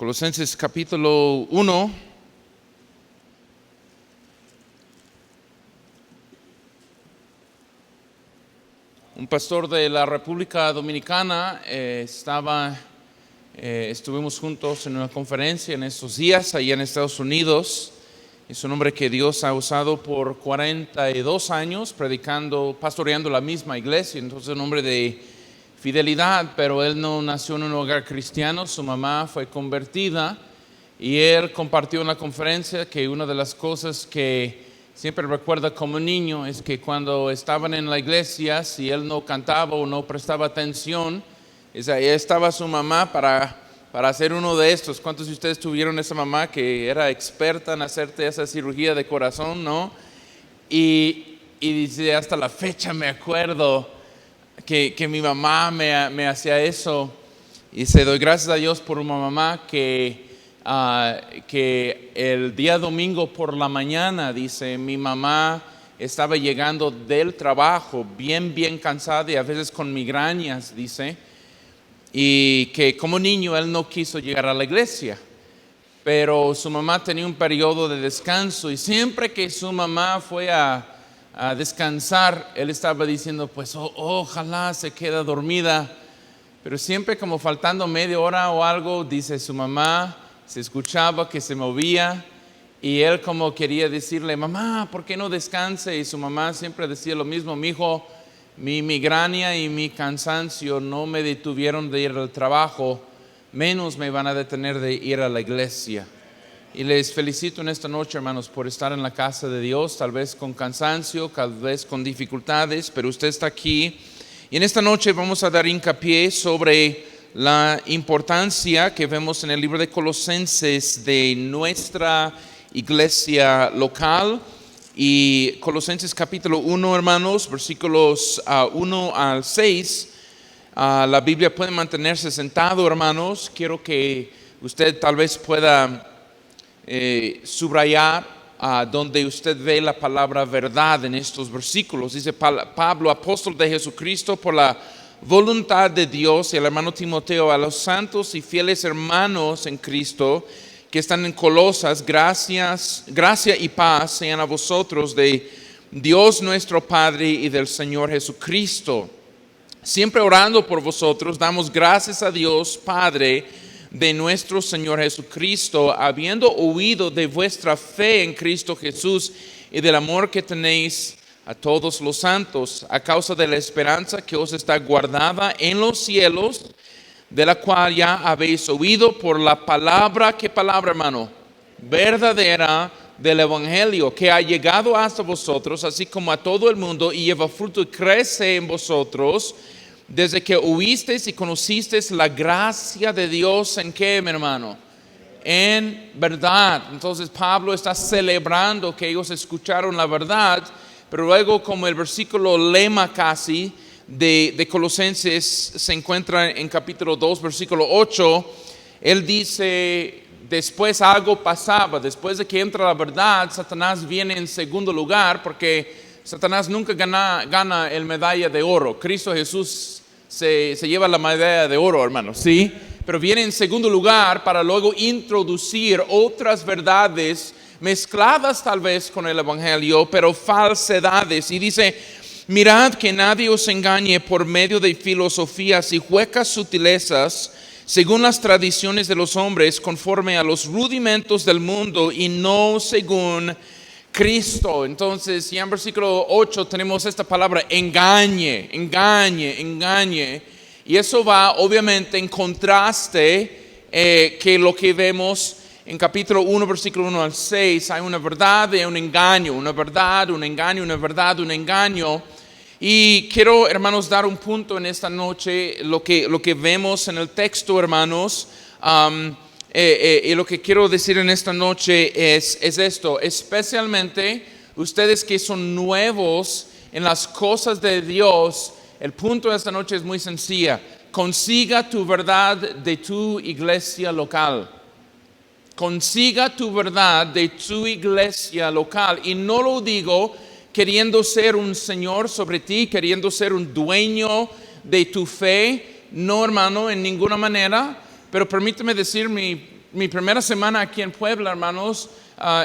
Colosenses capítulo 1. Un pastor de la República Dominicana estuvimos juntos en una conferencia en estos días allá en Estados Unidos. Es un hombre que Dios ha usado por 42 años predicando, pastoreando la misma iglesia. Entonces un hombre de fidelidad, pero él no nació en un hogar cristiano. Su mamá fue convertida y él compartió en la conferencia que una de las cosas que siempre recuerda como niño es que cuando estaban en la iglesia, si él no cantaba o no prestaba atención, ahí estaba su mamá para hacer uno de estos. ¿Cuántos de ustedes tuvieron esa mamá que era experta en hacerte esa cirugía de corazón, no? Y dice, hasta la fecha me acuerdo que mi mamá me hacía eso. Y se doy gracias a Dios por una mamá que el día domingo por la mañana, dice, mi mamá estaba llegando del trabajo bien cansada y a veces con migrañas, dice, y que como niño él no quiso llegar a la iglesia, pero su mamá tenía un periodo de descanso y siempre que su mamá fue a descansar, él estaba diciendo, pues ojalá se quede dormida, pero siempre como faltando media hora o algo, dice su mamá, se escuchaba que se movía y él como quería decirle, mamá, ¿por qué no descanse? Y su mamá siempre decía lo mismo, mi hijo, mi migraña y mi cansancio no me detuvieron de ir al trabajo, menos me van a detener de ir a la iglesia. Y les felicito en esta noche, hermanos, por estar en la casa de Dios, tal vez con cansancio, tal vez con dificultades, pero usted está aquí. Y en esta noche vamos a dar hincapié sobre la importancia que vemos en el libro de Colosenses de nuestra iglesia local. Y Colosenses capítulo 1, hermanos, versículos 1 al 6. La Biblia puede mantenerse sentado, hermanos. Quiero que usted tal vez pueda subrayar donde usted ve la palabra verdad en estos versículos. Dice Pablo, apóstol de Jesucristo, por la voluntad de Dios, y el hermano Timoteo, a los santos y fieles hermanos en Cristo que están en Colosas, gracia y paz sean a vosotros de Dios nuestro Padre y del Señor Jesucristo. Siempre orando por vosotros, damos gracias a Dios Padre de nuestro Señor Jesucristo, habiendo oído de vuestra fe en Cristo Jesús y del amor que tenéis a todos los santos, a causa de la esperanza que os está guardada en los cielos, de la cual ya habéis oído por la palabra, ¿qué palabra, hermano? Verdadera del Evangelio, que ha llegado hasta vosotros, así como a todo el mundo, y lleva fruto y crece en vosotros, desde que oísteis y conocisteis la gracia de Dios, ¿en qué, mi hermano? En verdad. Entonces Pablo está celebrando que ellos escucharon la verdad, pero luego como el versículo lema casi de Colosenses se encuentra en capítulo 2, versículo 8, él dice, después algo pasaba, después de que entra la verdad, Satanás viene en segundo lugar, porque Satanás nunca gana el medalla de oro. Cristo Jesús se lleva la medalla de oro, hermanos, ¿sí? Pero viene en segundo lugar para luego introducir otras verdades mezcladas tal vez con el Evangelio, pero falsedades. Y dice, mirad que nadie os engañe por medio de filosofías y huecas sutilezas, según las tradiciones de los hombres, conforme a los rudimentos del mundo y no según Cristo. Entonces, ya en versículo 8 tenemos esta palabra, engañe. Y eso va obviamente en contraste que lo que vemos en capítulo 1, versículo 1 al 6, hay una verdad y un engaño, una verdad, un engaño, una verdad, un engaño. Y quiero, hermanos, dar un punto en esta noche, lo que vemos en el texto, hermanos, y lo que quiero decir en esta noche es esto, especialmente ustedes que son nuevos en las cosas de Dios, el punto de esta noche es muy sencilla, consiga tu verdad de tu iglesia local. Consiga tu verdad de tu iglesia local. Y no lo digo queriendo ser un señor sobre ti, queriendo ser un dueño de tu fe. No, hermano, en ninguna manera. Pero permíteme decir mi mi primera semana aquí en Puebla, hermanos,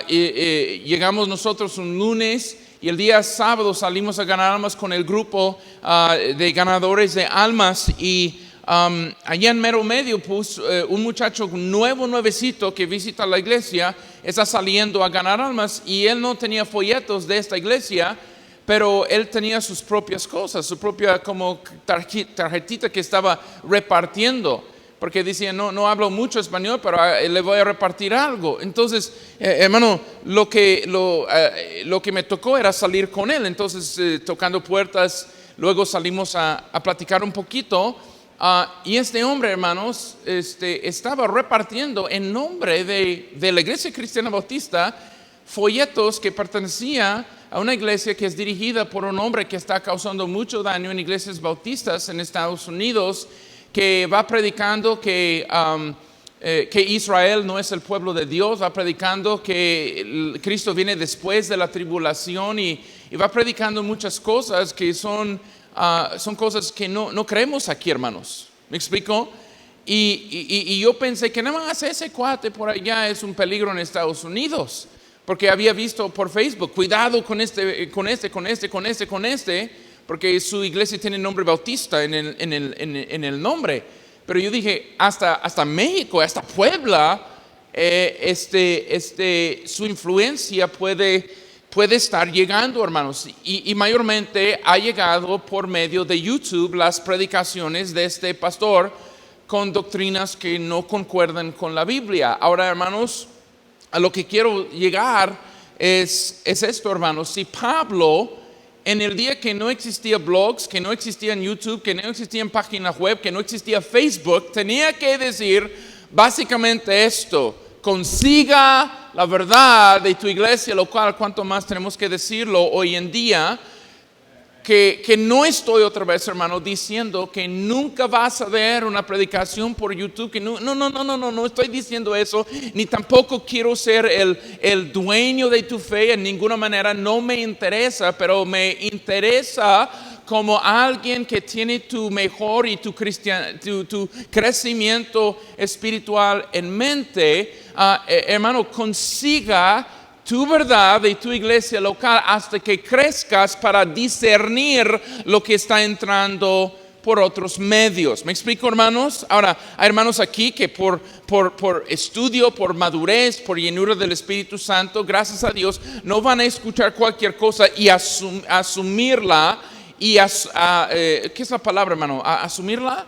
llegamos nosotros un lunes y el día sábado salimos a ganar almas con el grupo de ganadores de almas y allá en mero medio, pues, un muchacho nuevecito que visita la iglesia está saliendo a ganar almas y él no tenía folletos de esta iglesia, pero él tenía sus propias cosas, su propia como tarjetita que estaba repartiendo. Porque decía, no hablo mucho español, pero le voy a repartir algo. Entonces, hermano, lo que me tocó era salir con él. Entonces, tocando puertas, luego salimos a platicar un poquito. Y este hombre, hermanos, estaba repartiendo en nombre de la Iglesia Cristiana Bautista folletos que pertenecían a una iglesia que es dirigida por un hombre que está causando mucho daño en iglesias bautistas en Estados Unidos, que va predicando que Israel no es el pueblo de Dios, va predicando que Cristo viene después de la tribulación y va predicando muchas cosas que son cosas que no creemos aquí, hermanos. ¿Me explico? Y yo pensé que nada más ese cuate por allá es un peligro en Estados Unidos, porque había visto por Facebook, cuidado con este, porque su iglesia tiene nombre bautista en el nombre. Pero yo dije, hasta México, hasta Puebla, su influencia puede estar llegando, hermanos. Y mayormente ha llegado por medio de YouTube las predicaciones de este pastor con doctrinas que no concuerdan con la Biblia. Ahora, hermanos, a lo que quiero llegar es esto, hermanos. Si Pablo, en el día que no existía blogs, que no existían YouTube, que no existían páginas web, que no existía Facebook, tenía que decir básicamente esto: consiga la verdad de tu iglesia local. Cuanto más tenemos que decirlo hoy en día, que no estoy otra vez, hermano, diciendo que nunca vas a ver una predicación por YouTube, que no estoy diciendo eso, ni tampoco quiero ser el dueño de tu fe en ninguna manera, no me interesa, pero me interesa como alguien que tiene tu mejor y tu crecimiento espiritual en mente. Hermano, consiga tu verdad de tu iglesia local hasta que crezcas para discernir lo que está entrando por otros medios. ¿Me explico, hermanos? Ahora, hay hermanos aquí que por estudio, por madurez, por llenura del Espíritu Santo, gracias a Dios, no van a escuchar cualquier cosa y asumirla. ¿Qué es la palabra, hermano? ¿Asumirla?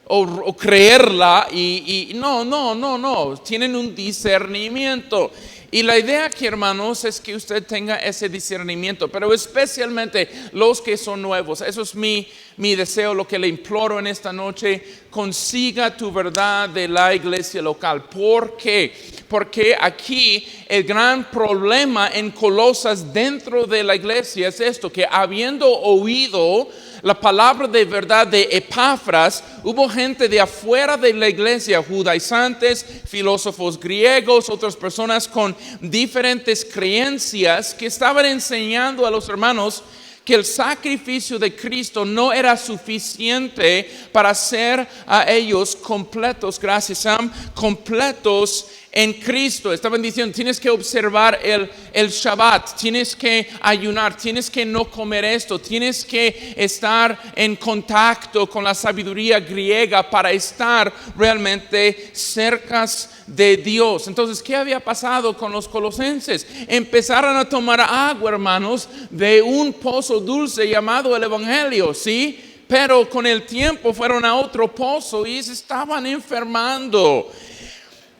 O creerla y no, tienen un discernimiento. Y la idea aquí, hermanos, es que usted tenga ese discernimiento, pero especialmente los que son nuevos. Eso es mi deseo, lo que le imploro en esta noche: consiga tu verdad de la iglesia local. ¿Por qué? Porque aquí el gran problema en Colosas dentro de la iglesia es esto: que habiendo oído la palabra de verdad de Epafras, hubo gente de afuera de la iglesia, judaizantes, filósofos griegos, otras personas con diferentes creencias, que estaban enseñando a los hermanos que el sacrificio de Cristo no era suficiente para hacer a ellos completos, gracias Sam, completos en Cristo. Estaban diciendo: tienes que observar el Shabbat, tienes que ayunar, tienes que no comer esto, tienes que estar en contacto con la sabiduría griega para estar realmente cerca de Dios. Entonces, ¿qué había pasado con los colosenses? Empezaron a tomar agua, hermanos, de un pozo dulce llamado el Evangelio, ¿sí? Pero con el tiempo fueron a otro pozo y se estaban enfermando.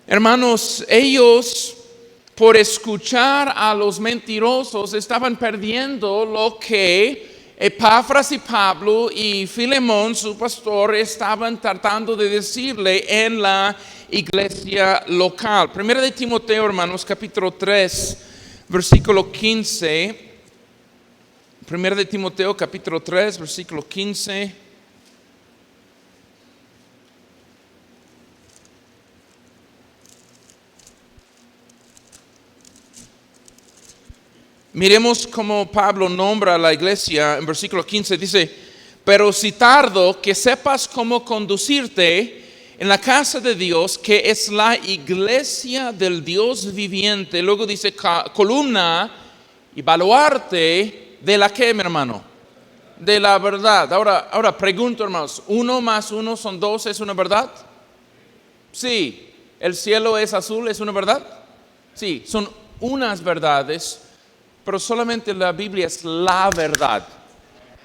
Hermanos, ellos, por escuchar a los mentirosos, estaban perdiendo lo que Epafras y Pablo y Filemón, su pastor, estaban tratando de decirle en la iglesia local. Primera de Timoteo, hermanos, capítulo 3, versículo 15. Primera de Timoteo, capítulo 3, versículo 15. Miremos cómo Pablo nombra a la iglesia. En versículo 15 dice: pero si tardo, que sepas cómo conducirte en la casa de Dios, que es la iglesia del Dios viviente. Luego dice columna y baluarte de la que, mi hermano, de la verdad. Ahora pregunto, hermanos, 1 más 1 son 2, ¿es una verdad? Sí. ¿El cielo es azul, es una verdad? Sí, son unas verdades, pero solamente la Biblia es la verdad.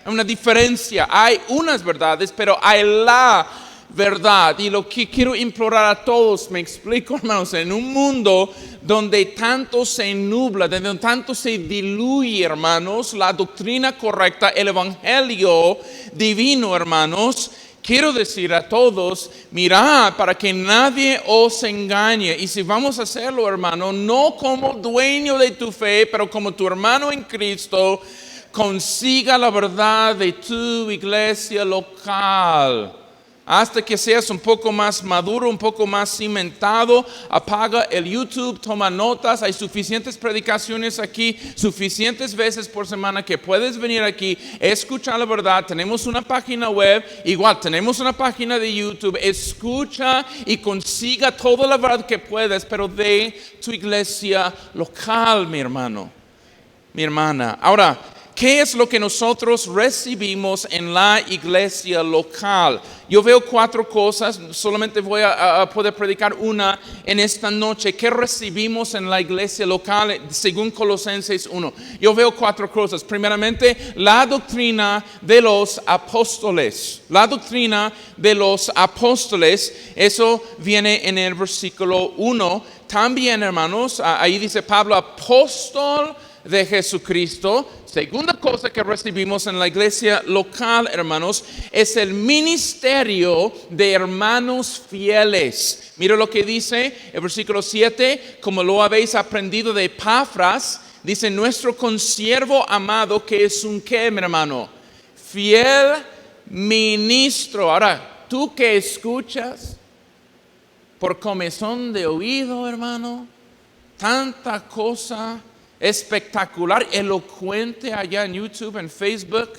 Hay una diferencia, hay unas verdades, pero hay la verdad. Y lo que quiero implorar a todos, me explico, hermanos, en un mundo donde tanto se nubla, donde tanto se diluye, hermanos, la doctrina correcta, el evangelio divino, hermanos, quiero decir a todos, mirad para que nadie os engañe. Y si vamos a hacerlo, hermano, no como dueño de tu fe, pero como tu hermano en Cristo, consiga la verdad de tu iglesia local. Hasta que seas un poco más maduro, un poco más cimentado, apaga el YouTube, toma notas. Hay suficientes predicaciones aquí, suficientes veces por semana que puedes venir aquí, escuchar la verdad. Tenemos una página web, igual tenemos una página de YouTube. Escucha y consiga toda la verdad que puedes, pero de tu iglesia local, mi hermano, mi hermana. Ahora, ¿qué es lo que nosotros recibimos en la iglesia local? Yo veo 4 cosas, solamente voy a poder predicar una en esta noche. ¿Qué recibimos en la iglesia local según Colosenses 1? Yo veo 4 cosas. Primeramente, la doctrina de los apóstoles. La doctrina de los apóstoles, eso viene en el versículo 1. También, hermanos, ahí dice Pablo, apóstol de Jesucristo. Segunda cosa que recibimos en la iglesia local, hermanos, es el ministerio de hermanos fieles. Mira lo que dice el versículo 7, como lo habéis aprendido de Epafras, dice nuestro consiervo amado, que es un ¿qué, mi hermano? Fiel ministro. Ahora, tú que escuchas por comezón de oído, hermano, tanta cosa espectacular, elocuente allá en YouTube, en Facebook,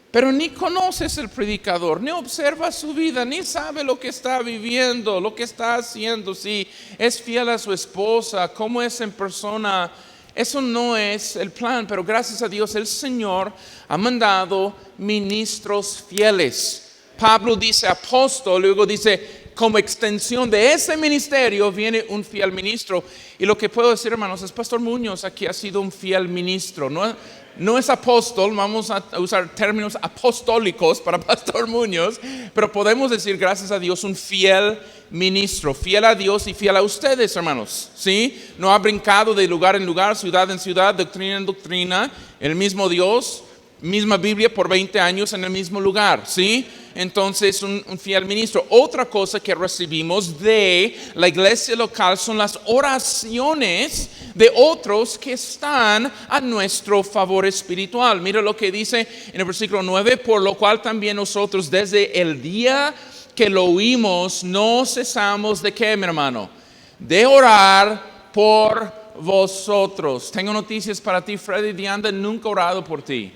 pero ni conoces el predicador, ni observas su vida, ni sabe lo que está viviendo, lo que está haciendo, si es fiel a su esposa, cómo es en persona. Eso no es el plan, pero gracias a Dios el Señor ha mandado ministros fieles. Pablo dice apóstol, luego dice como extensión de ese ministerio viene un fiel ministro. Y lo que puedo decir, hermanos, es Pastor Muñoz aquí ha sido un fiel ministro. No es apóstol, vamos a usar términos apostólicos para Pastor Muñoz, pero podemos decir, gracias a Dios, un fiel ministro, fiel a Dios y fiel a ustedes, hermanos. ¿Sí? No ha brincado de lugar en lugar, ciudad en ciudad, doctrina en doctrina, el mismo Dios, misma Biblia por 20 años en el mismo lugar. ¿Sí? Entonces, un fiel ministro. Otra cosa que recibimos de la iglesia local son las oraciones de otros que están a nuestro favor espiritual. Mira lo que dice en el versículo 9, por lo cual también nosotros desde el día que lo oímos no cesamos de ¿qué, mi hermano? De orar por vosotros. Tengo noticias para ti, Freddy Dianda, nunca he orado por ti.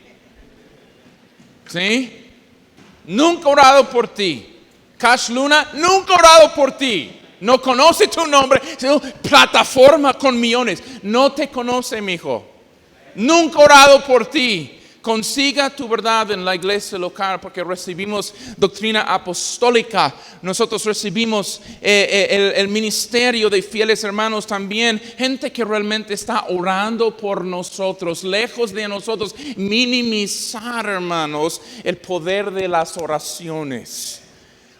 ¿Sí? Nunca he orado por ti. Cash Luna, nunca he orado por ti. No conoce tu nombre, sino plataforma con millones. No te conoce, mi hijo. Nunca he orado por ti. Consiga tu verdad en la iglesia local, porque recibimos doctrina apostólica. Nosotros recibimos el ministerio de fieles hermanos también. Gente que realmente está orando por nosotros, lejos de nosotros minimizar, hermanos, el poder de las oraciones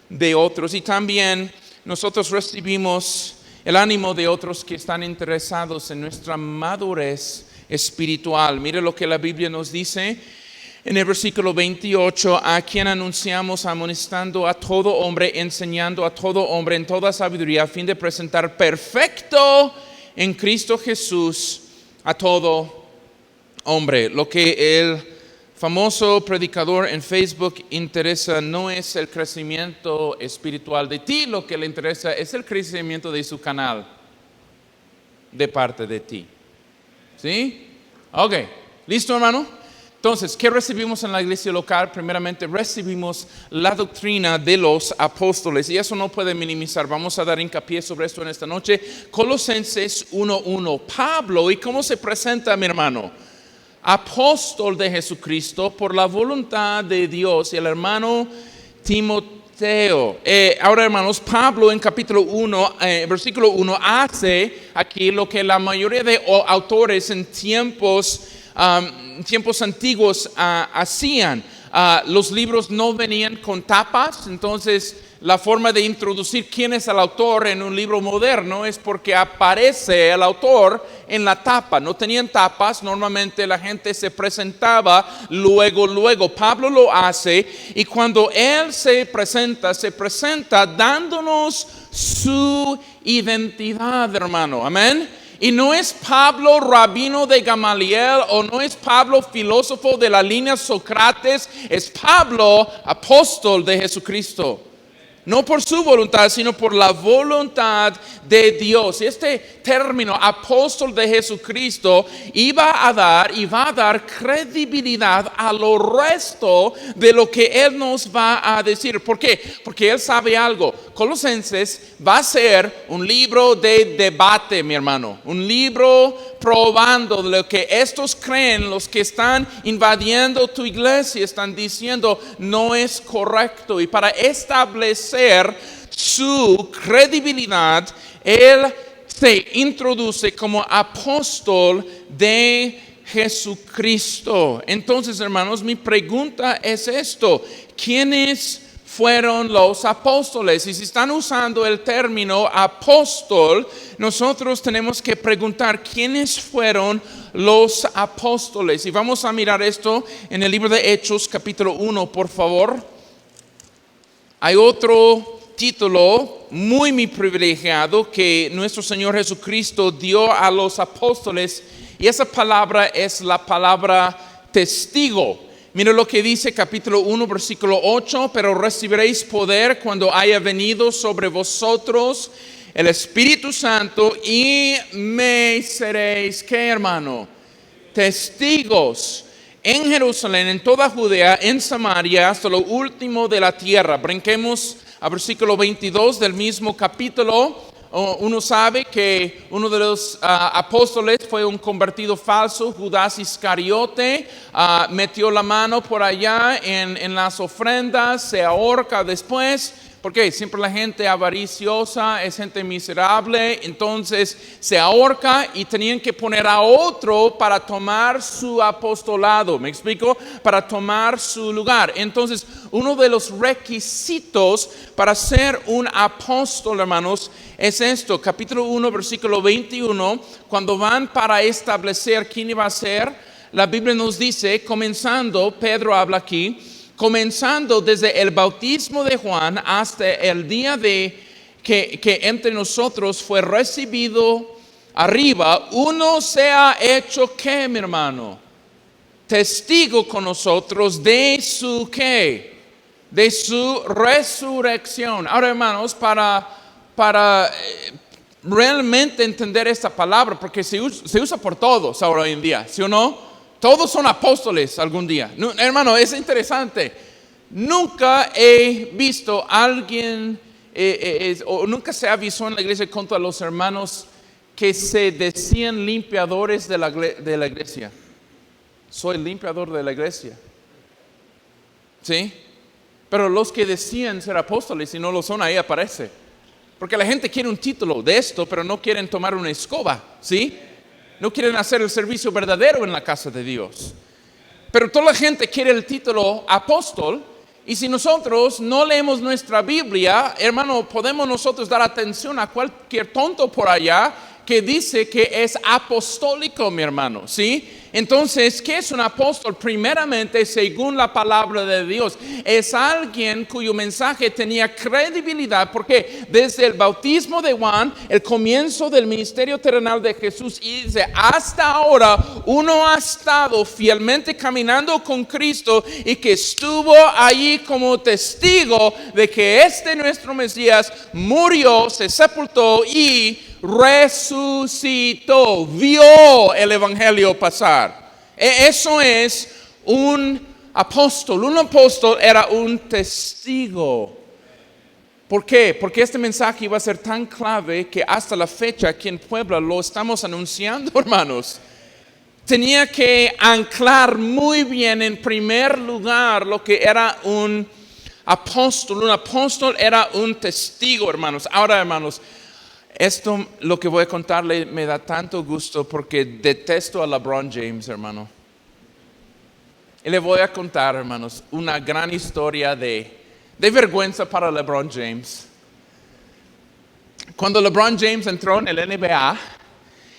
de otros. Y también nosotros recibimos el ánimo de otros que están interesados en nuestra madurez espiritual. Mire lo que la Biblia nos dice en el versículo 28, a quien anunciamos amonestando a todo hombre, enseñando a todo hombre en toda sabiduría, a fin de presentar perfecto en Cristo Jesús a todo hombre. Lo que el famoso predicador en Facebook interesa no es el crecimiento espiritual de ti, lo que le interesa es el crecimiento de su canal de parte de ti. ¿Sí? Ok, ¿listo, hermano? Entonces, ¿qué recibimos en la iglesia local? Primeramente, recibimos la doctrina de los apóstoles y eso no puede minimizar. Vamos a dar hincapié sobre esto en esta noche. Colosenses 1:1. Pablo, ¿y cómo se presenta, mi hermano? Apóstol de Jesucristo por la voluntad de Dios, y el hermano Timoteo. Ahora, hermanos, Pablo en capítulo 1, versículo 1, hace aquí lo que la mayoría de autores en tiempos antiguos hacían. Los libros no venían con tapas, entonces la forma de introducir quién es el autor en un libro moderno es porque aparece el autor en la tapa. No tenían tapas, normalmente la gente se presentaba luego. Pablo lo hace y cuando él se presenta dándonos su identidad, hermano. Amén. Y no es Pablo rabino de Gamaliel o no es Pablo filósofo de la línea Sócrates, es Pablo apóstol de Jesucristo. No por su voluntad, sino por la voluntad de Dios. Y este término, apóstol de Jesucristo, va a dar credibilidad a lo resto de lo que Él nos va a decir. ¿Por qué? Porque Él sabe algo. Colosenses va a ser un libro de debate, mi hermano. Un libro probando lo que estos creen, los que están invadiendo tu iglesia, están diciendo no es correcto. Y para establecer su credibilidad, él se introduce como apóstol de Jesucristo. Entonces, hermanos, mi pregunta es esto: ¿quiénes fueron los apóstoles? Y si están usando el término apóstol, nosotros tenemos que preguntar ¿quiénes fueron los apóstoles? Y vamos a mirar esto en el libro de Hechos, capítulo 1, por favor. Hay otro título muy privilegiado que nuestro Señor Jesucristo dio a los apóstoles, y esa palabra es la palabra testigo. Mira lo que dice capítulo 1, versículo 8: pero recibiréis poder cuando haya venido sobre vosotros el Espíritu Santo y me seréis, ¿qué, hermano? Testigos en Jerusalén, en toda Judea, en Samaria, hasta lo último de la tierra. Brinquemos a versículo 22 del mismo capítulo. Uno sabe que uno de los apóstoles fue un convertido falso, Judas Iscariote. Metió la mano por allá en las ofrendas, se ahorca después. Porque siempre la gente avariciosa es gente miserable, entonces se ahorca y tenían que poner a otro para tomar su apostolado. ¿Me explico? Para tomar su lugar. Entonces, uno de los requisitos para ser un apóstol, hermanos, es esto. Capítulo 1, versículo 21, cuando van para establecer quién iba a ser, la Biblia nos dice, comenzando, Pedro habla aquí, comenzando desde el bautismo de Juan hasta el día de que entre nosotros fue recibido arriba, uno se ha hecho, ¿qué, mi hermano? Testigo con nosotros de su, ¿qué? De su resurrección. Ahora, hermanos, para realmente entender esta palabra, porque se usa por todos ahora hoy en día, ¿sí o no? Todos son apóstoles algún día. No, hermano, es interesante. Nunca he visto a alguien, o nunca se ha visto en la iglesia contra los hermanos que se decían limpiadores de la iglesia. Soy limpiador de la iglesia. ¿Sí? Pero los que decían ser apóstoles y no lo son, ahí aparece. Porque la gente quiere un título de esto, pero no quieren tomar una escoba. ¿Sí? No quieren hacer el servicio verdadero en la casa de Dios. Pero toda la gente quiere el título apóstol. Y si nosotros no leemos nuestra Biblia, hermano, podemos nosotros dar atención a cualquier tonto por allá que dice que es apostólico, mi hermano, ¿sí? Entonces, ¿qué es un apóstol? Primeramente, según la palabra de Dios, es alguien cuyo mensaje tenía credibilidad, porque desde el bautismo de Juan, el comienzo del ministerio terrenal de Jesús, y dice, hasta ahora, uno ha estado fielmente caminando con Cristo y que estuvo allí como testigo de que nuestro Mesías murió, se sepultó y resucitó, vio el evangelio pasar. Eso es un apóstol. Un apóstol era un testigo. ¿Por qué? Porque este mensaje iba a ser tan clave que hasta la fecha aquí en Puebla lo estamos anunciando, hermanos. Tenía que anclar muy bien en primer lugar lo que era un apóstol. Un apóstol era un testigo, hermanos. Ahora, hermanos, esto lo que voy a contarle me da tanto gusto porque detesto a LeBron James, hermano. Y le voy a contar, hermanos, una gran historia de vergüenza para LeBron James. Cuando LeBron James entró en el NBA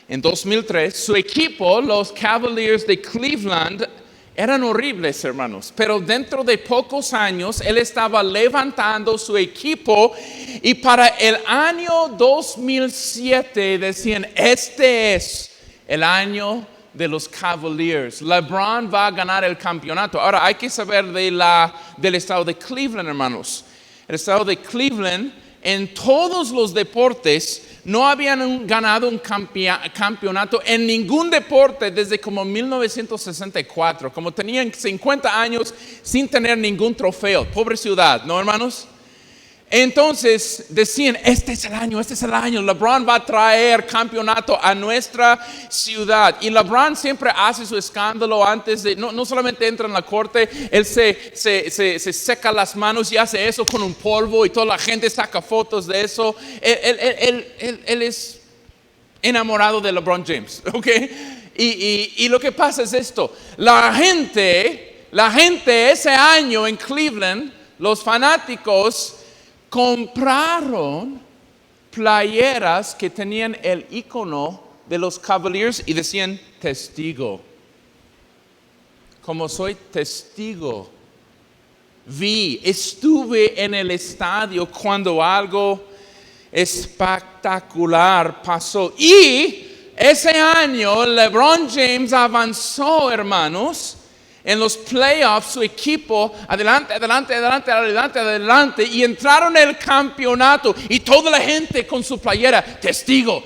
en 2003, su equipo, los Cavaliers de Cleveland, eran horribles, hermanos. Pero dentro de pocos años, él estaba levantando su equipo y para el año 2007 decían, este es el año de los Cavaliers. LeBron va a ganar el campeonato. Ahora, hay que saber del estado de Cleveland, hermanos. El estado de Cleveland, en todos los deportes, no habían ganado un campeonato en ningún deporte desde como 1964. Como tenían 50 años sin tener ningún trofeo. Pobre ciudad, ¿no, hermanos? Entonces decían, este es el año, LeBron va a traer campeonato a nuestra ciudad. Y LeBron siempre hace su escándalo antes de, no solamente entra en la corte, él se seca las manos y hace eso con un polvo y toda la gente saca fotos de eso. Él es enamorado de LeBron James, ¿ok? Y lo que pasa es esto, la gente ese año en Cleveland, los fanáticos, compraron playeras que tenían el icono de los Cavaliers y decían testigo. Como soy testigo, estuve en el estadio cuando algo espectacular pasó. Y ese año LeBron James avanzó, hermanos, en los playoffs, su equipo, adelante, y entraron en el campeonato, y toda la gente con su playera, testigo,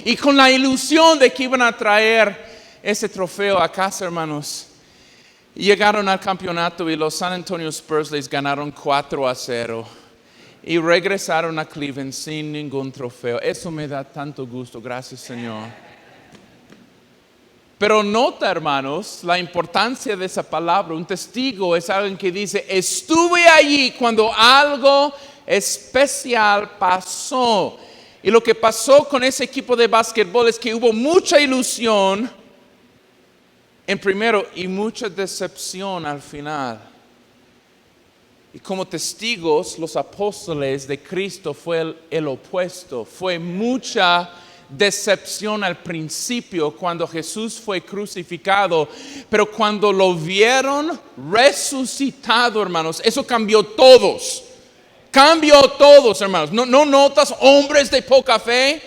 y con la ilusión de que iban a traer ese trofeo a casa, hermanos. Y llegaron al campeonato y los San Antonio Spurs les ganaron 4-0. Y regresaron a Cleveland sin ningún trofeo. Eso me da tanto gusto, gracias, Señor. Pero nota, hermanos, la importancia de esa palabra. Un testigo es alguien que dice, estuve allí cuando algo especial pasó. Y lo que pasó con ese equipo de básquetbol es que hubo mucha ilusión en primero y mucha decepción al final. Y como testigos, los apóstoles de Cristo fue el opuesto. Fue mucha decepción al principio cuando Jesús fue crucificado, pero cuando lo vieron resucitado, hermanos, eso cambió todos, hermanos. ¿No notas hombres de poca fe?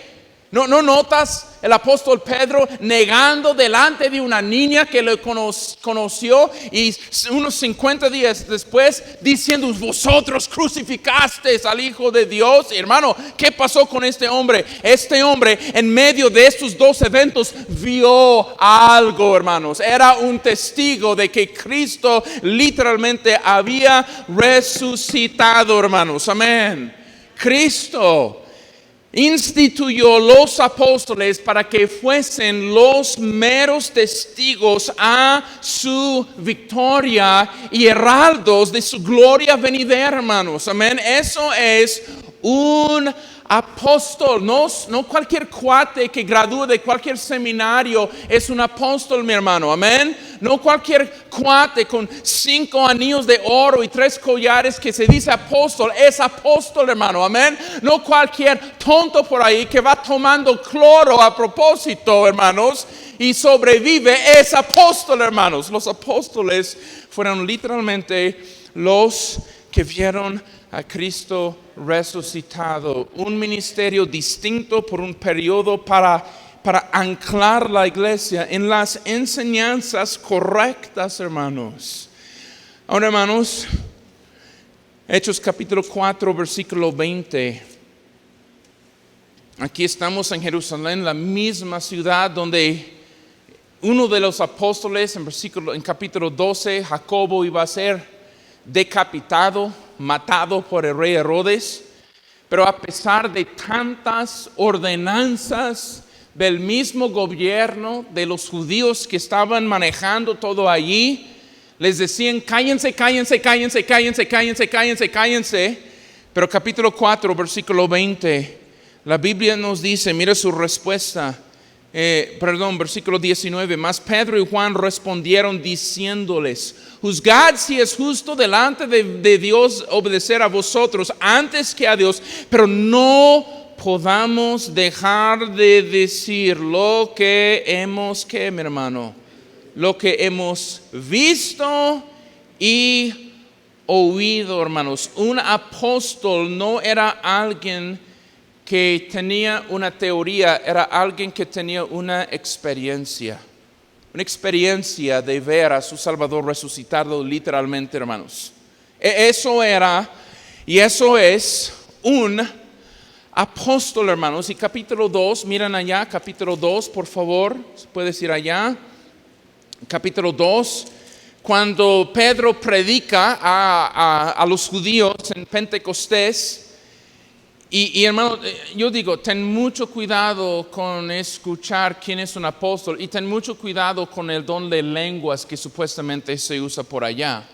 ¿No notas el apóstol Pedro negando delante de una niña que lo conoció y unos 50 días después diciendo, vosotros crucificasteis al Hijo de Dios? Y hermano, ¿qué pasó con este hombre? Este hombre en medio de estos dos eventos vio algo, hermanos. Era un testigo de que Cristo literalmente había resucitado, hermanos. Amén. Cristo instituyó los apóstoles para que fuesen los meros testigos a su victoria y heraldos de su gloria venidera, hermanos. Amén. Eso es un apóstol. No cualquier cuate que gradúe de cualquier seminario es un apóstol, mi hermano. Amén. No cualquier cuate con 5 anillos de oro y 3 collares que se dice apóstol es apóstol, hermano. Amén. No cualquier tonto por ahí que va tomando cloro a propósito, hermanos, y sobrevive es apóstol, hermanos. Los apóstoles fueron literalmente los que vieron a Cristo resucitado. Un ministerio distinto por un periodo para anclar la iglesia en las enseñanzas correctas, hermanos. Ahora, hermanos, Hechos capítulo 4, versículo 20. Aquí estamos en Jerusalén, la misma ciudad donde uno de los apóstoles en capítulo 12, Jacobo, iba a ser decapitado, matado por el rey Herodes. Pero a pesar de tantas ordenanzas del mismo gobierno, de los judíos que estaban manejando todo allí, les decían, cállense. Pero capítulo 4, versículo 20, la Biblia nos dice, mira su respuesta, versículo 19, mas Pedro y Juan respondieron diciéndoles, juzgad si es justo delante de Dios obedecer a vosotros antes que a Dios, pero no podamos dejar de decir lo que hemos, ¿qué, mi hermano? Lo que hemos visto y oído, hermanos. Un apóstol no era alguien que tenía una teoría, era alguien que tenía una experiencia de ver a su Salvador resucitado literalmente, hermanos. Eso era y eso es un apóstol, hermanos. Y capítulo 2, miren allá, capítulo 2, por favor, puedes ir allá. Capítulo 2, cuando Pedro predica a los judíos en Pentecostés. Y hermano, yo digo, ten mucho cuidado con escuchar quién es un apóstol y ten mucho cuidado con el don de lenguas que supuestamente se usa por allá.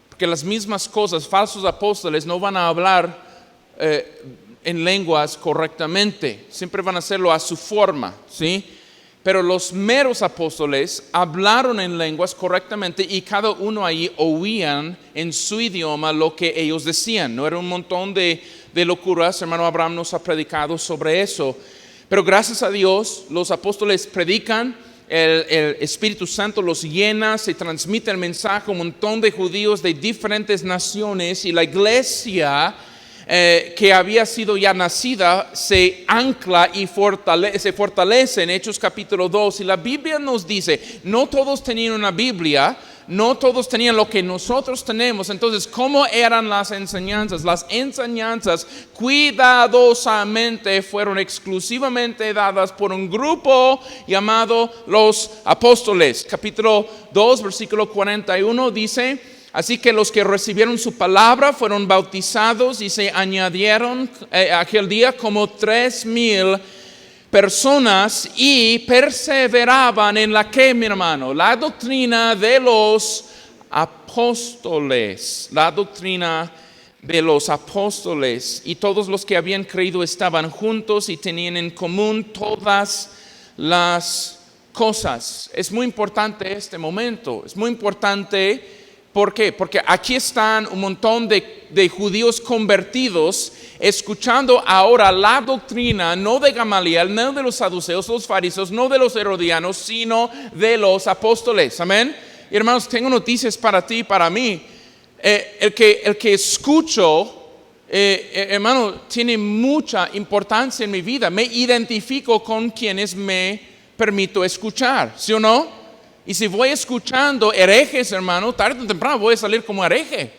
Porque las mismas cosas, falsos apóstoles no van a hablar en lenguas correctamente, siempre van a hacerlo a su forma, ¿sí? Pero los meros apóstoles hablaron en lenguas correctamente y cada uno ahí oían en su idioma lo que ellos decían. No era un montón de locuras, hermano Abraham nos ha predicado sobre eso. Pero gracias a Dios, los apóstoles predican, el Espíritu Santo los llena, se transmite el mensaje a un montón de judíos de diferentes naciones y la iglesia que había sido ya nacida se ancla y se fortalece en Hechos capítulo 2. Y la Biblia nos dice, no todos tenían una Biblia, no todos tenían lo que nosotros tenemos. Entonces, ¿cómo eran las enseñanzas? Las enseñanzas cuidadosamente fueron exclusivamente dadas por un grupo llamado los apóstoles. Capítulo 2, versículo 41 dice, así que los que recibieron su palabra fueron bautizados y se añadieron aquel día como 3,000 personas y perseveraban en la que, mi hermano, la doctrina de los apóstoles, la doctrina de los apóstoles, y todos los que habían creído estaban juntos y tenían en común todas las cosas. Es muy importante este momento, es muy importante. ¿Por qué? Porque aquí están un montón de judíos convertidos escuchando ahora la doctrina no de Gamaliel, no de los saduceos, los fariseos, no de los herodianos, sino de los apóstoles. Amén. Y hermanos, tengo noticias para ti y para mí. El que escucho, hermano, tiene mucha importancia en mi vida. Me identifico con quienes me permito escuchar, ¿sí o no? Y si voy escuchando herejes, hermano, tarde o temprano voy a salir como hereje.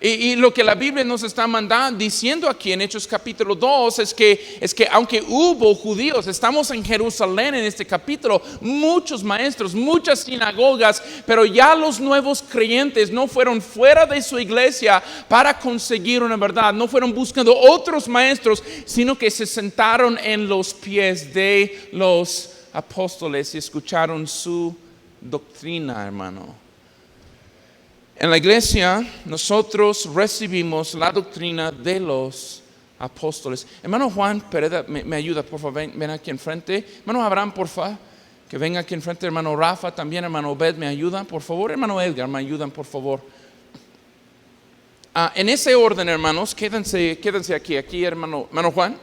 Y lo que la Biblia nos está diciendo aquí en Hechos capítulo 2 es que aunque hubo judíos, estamos en Jerusalén en este capítulo, muchos maestros, muchas sinagogas, pero ya los nuevos creyentes no fueron fuera de su iglesia para conseguir una verdad, no fueron buscando otros maestros, sino que se sentaron en los pies de los apóstoles y escucharon su doctrina, hermano. En la iglesia nosotros recibimos la doctrina de los apóstoles. Hermano Juan Pereda, me ayuda, por favor, ven aquí enfrente. Hermano Abraham, por favor, que venga aquí enfrente. Hermano Rafa, también hermano Obed, me ayudan, por favor. Hermano Edgar, me ayudan, por favor. En ese orden, hermanos, quédense aquí, hermano Juan,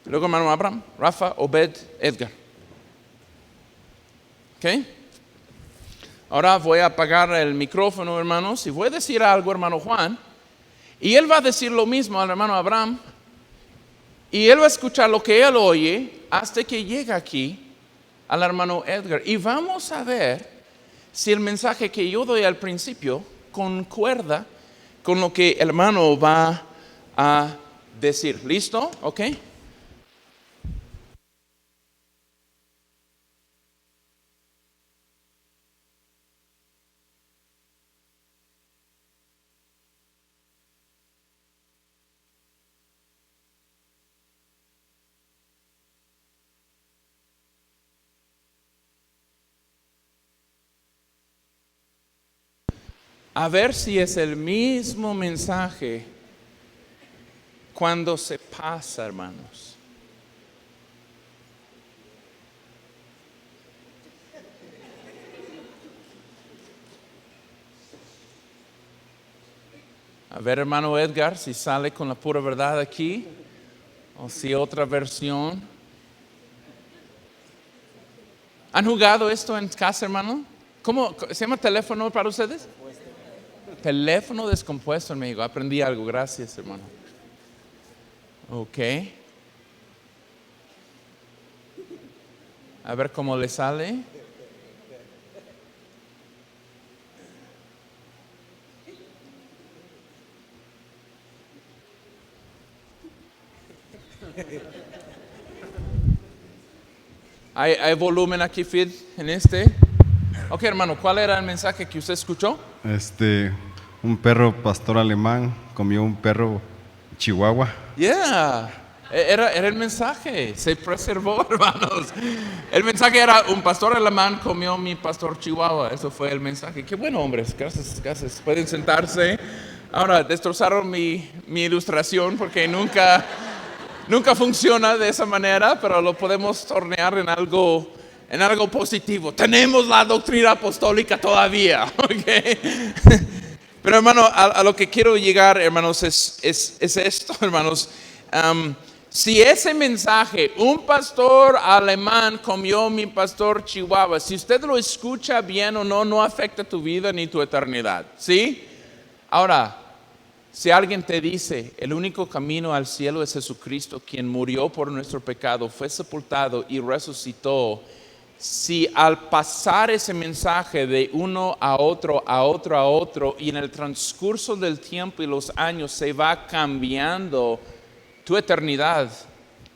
luego hermano Abraham, Rafa, Obed, Edgar. ¿Ok? Ahora voy a apagar el micrófono, hermanos, y voy a decir algo, hermano Juan, y él va a decir lo mismo al hermano Abraham, y él va a escuchar lo que él oye hasta que llegue aquí al hermano Edgar. Y vamos a ver si el mensaje que yo doy al principio concuerda con lo que el hermano va a decir. ¿Listo? ¿Ok? A ver si es el mismo mensaje cuando se pasa, hermanos. A ver, hermano Edgar, si sale con la pura verdad aquí, o si otra versión. ¿Han jugado esto en casa, hermano? ¿Cómo se llama teléfono para ustedes? Teléfono descompuesto en México. Aprendí algo, gracias, hermano. Ok. A ver cómo le sale. ¿Hay volumen aquí, Phil, en este? Ok, hermano, ¿cuál era el mensaje que usted escuchó? Un perro pastor alemán comió un perro chihuahua. Yeah, era el mensaje, se preservó, hermanos. El mensaje era: un pastor alemán comió mi pastor chihuahua. Eso fue el mensaje. Qué bueno, hombres, gracias, gracias. Pueden sentarse. Ahora, destrozaron mi ilustración porque nunca funciona de esa manera, pero lo podemos tornear en algo positivo. Tenemos la doctrina apostólica todavía, ¿ok? Pero hermano, a lo que quiero llegar, hermanos, es esto, hermanos. Si ese mensaje, un pastor alemán comió mi pastor chihuahua, si usted lo escucha bien o no, no afecta tu vida ni tu eternidad, ¿sí? Ahora, si alguien te dice, el único camino al cielo es Jesucristo, quien murió por nuestro pecado, fue sepultado y resucitó. Si al pasar ese mensaje de uno a otro, y en el transcurso del tiempo y los años se va cambiando, tu eternidad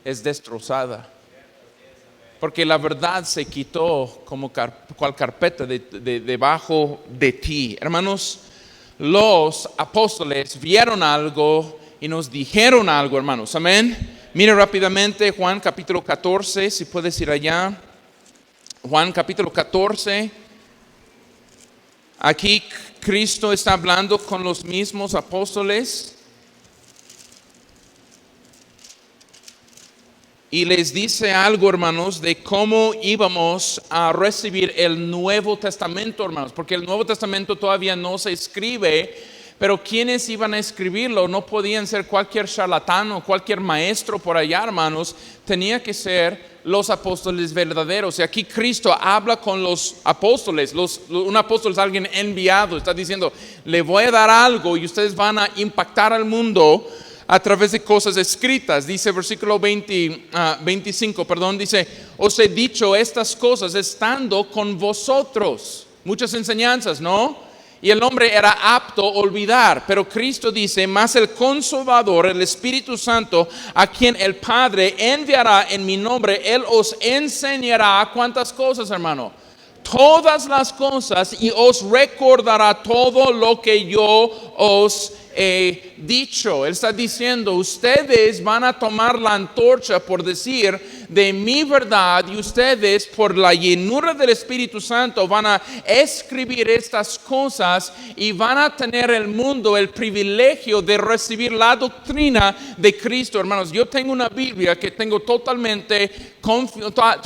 es destrozada. Porque la verdad se quitó como cual carpeta debajo de ti. Hermanos, los apóstoles vieron algo y nos dijeron algo, hermanos. Amén. Mire rápidamente Juan capítulo 14, si puedes ir allá. Juan capítulo 14. Aquí Cristo está hablando con los mismos apóstoles y les dice algo, hermanos, de cómo íbamos a recibir el Nuevo Testamento, hermanos, porque el Nuevo Testamento todavía no se escribe, pero quienes iban a escribirlo no podían ser cualquier charlatán o cualquier maestro por allá, hermanos. Tenía que ser los apóstoles verdaderos. Y aquí Cristo habla con los apóstoles. Un apóstol es alguien enviado. Está diciendo, le voy a dar algo y ustedes van a impactar al mundo a través de cosas escritas. Dice versículo 25, dice: os he dicho estas cosas estando con vosotros. Muchas enseñanzas, ¿no? Y el hombre era apto a olvidar, pero Cristo dice: mas el Consolador, el Espíritu Santo, a quien el Padre enviará en mi nombre, Él os enseñará. ¿Cuántas cosas, hermano? Todas las cosas, y os recordará todo lo que yo os he dicho. Él está diciendo: ustedes van a tomar la antorcha, por decir, de mi verdad, y ustedes por la llenura del Espíritu Santo van a escribir estas cosas y van a tener el mundo el privilegio de recibir la doctrina de Cristo. Hermanos, yo tengo una Biblia que tengo totalmente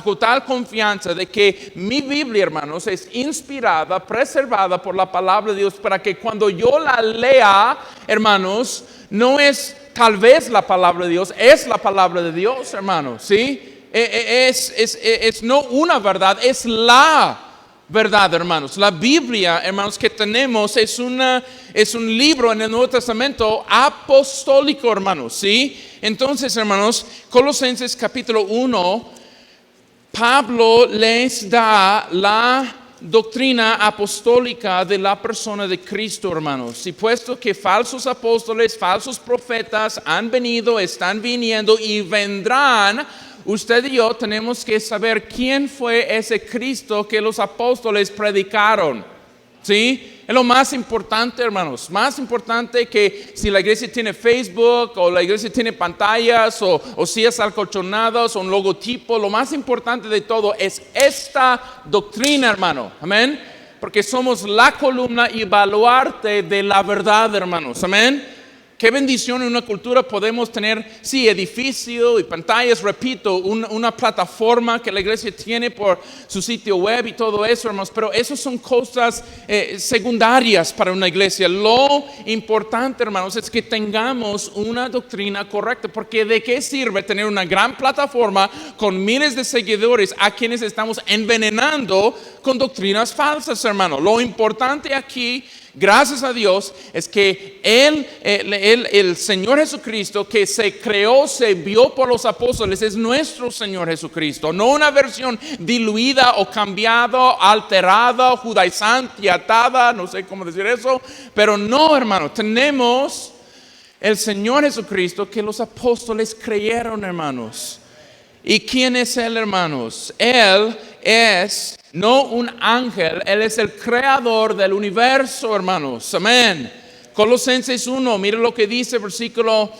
total confianza de que mi Biblia, hermanos, es inspirada, preservada por la palabra de Dios, para que cuando yo la lea, hermanos, no es tal vez la palabra de Dios, es la palabra de Dios, hermanos, ¿sí? Es no una verdad, es la verdad, hermanos. La Biblia, hermanos, que tenemos es un libro en el Nuevo Testamento apostólico, hermanos, ¿sí? Entonces, hermanos, Colosenses capítulo 1, Pablo les da la doctrina apostólica de la persona de Cristo, hermanos. Y puesto que falsos apóstoles, falsos profetas han venido, están viniendo y vendrán, usted y yo tenemos que saber quién fue ese Cristo que los apóstoles predicaron. ¿Sí? Es lo más importante, hermanos. Más importante que si la iglesia tiene Facebook o la iglesia tiene pantallas o sillas acolchonadas o un logotipo. Lo más importante de todo es esta doctrina, hermano. Amén. porque somos la columna y baluarte de la verdad, hermanos. Amén. Qué bendición en una cultura podemos tener, sí, edificio y pantallas, repito, una plataforma que la iglesia tiene por su sitio web y todo eso, hermanos, pero eso son cosas secundarias para una iglesia. Lo importante, hermanos, es que tengamos una doctrina correcta, porque ¿de qué sirve tener una gran plataforma con miles de seguidores a quienes estamos envenenando con doctrinas falsas, hermanos? Lo importante aquí, gracias a Dios, es que el Señor Jesucristo que se creó, se vio por los apóstoles, es nuestro Señor Jesucristo, no una versión diluida o cambiada, alterada, judaizante, atada, no sé cómo decir eso, pero no, hermano, tenemos el Señor Jesucristo que los apóstoles creyeron, hermanos. ¿Y quién es Él, hermanos? Él es no un ángel, Él es el creador del universo, hermanos. Amén. Colosenses 1, mire lo que dice, versículo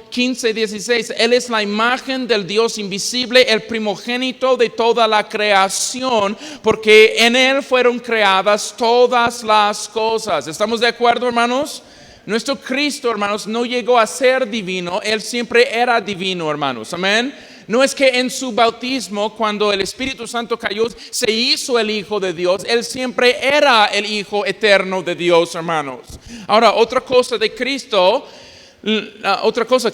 15 y 16. Él es la imagen del Dios invisible, el primogénito de toda la creación, porque en Él fueron creadas todas las cosas. ¿Estamos de acuerdo, hermanos? Nuestro Cristo, hermanos, no llegó a ser divino, Él siempre era divino, hermanos. Amén. No es que en su bautismo, cuando el Espíritu Santo cayó, se hizo el Hijo de Dios. Él siempre era el Hijo eterno de Dios, hermanos. Ahora, otra cosa de Cristo,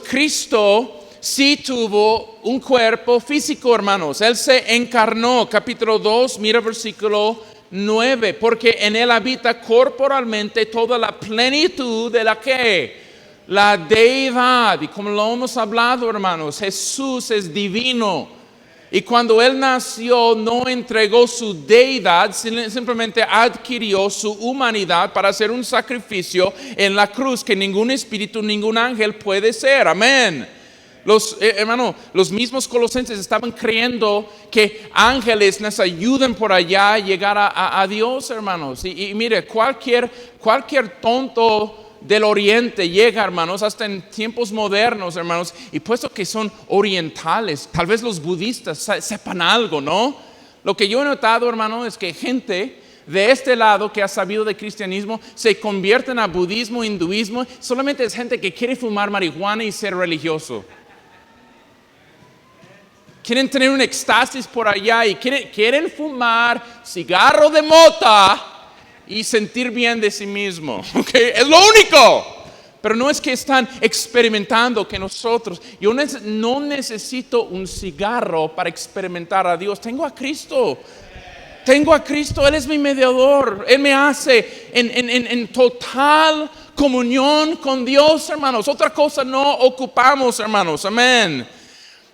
Cristo sí tuvo un cuerpo físico, hermanos. Él se encarnó, capítulo 2, mira versículo 9, porque en Él habita corporalmente toda la plenitud de la que... la deidad. Y como lo hemos hablado, hermanos, Jesús es divino. Y cuando Él nació, no entregó su deidad, simplemente adquirió su humanidad para hacer un sacrificio en la cruz que ningún espíritu, ningún ángel puede ser. Amén. Los mismos colosenses estaban creyendo que ángeles les ayuden por allá a llegar a Dios, hermanos. Y mire, cualquier tonto del oriente llega, hermanos, hasta en tiempos modernos, hermanos, y puesto que son orientales, tal vez los budistas sepan algo, ¿no? Lo que yo he notado, hermano, es que gente de este lado que ha sabido de cristianismo se convierten a budismo, hinduismo, solamente es gente que quiere fumar marihuana y ser religioso. Quieren tener un éxtasis por allá y quieren fumar cigarro de mota y sentir bien de sí mismo, ¿okay? Es lo único. Pero no es que están experimentando que nosotros, yo no necesito un cigarro para experimentar a Dios. Tengo a Cristo, Él es mi mediador. Él me hace en total comunión con Dios, hermanos. Otra cosa no ocupamos, hermanos. Amén.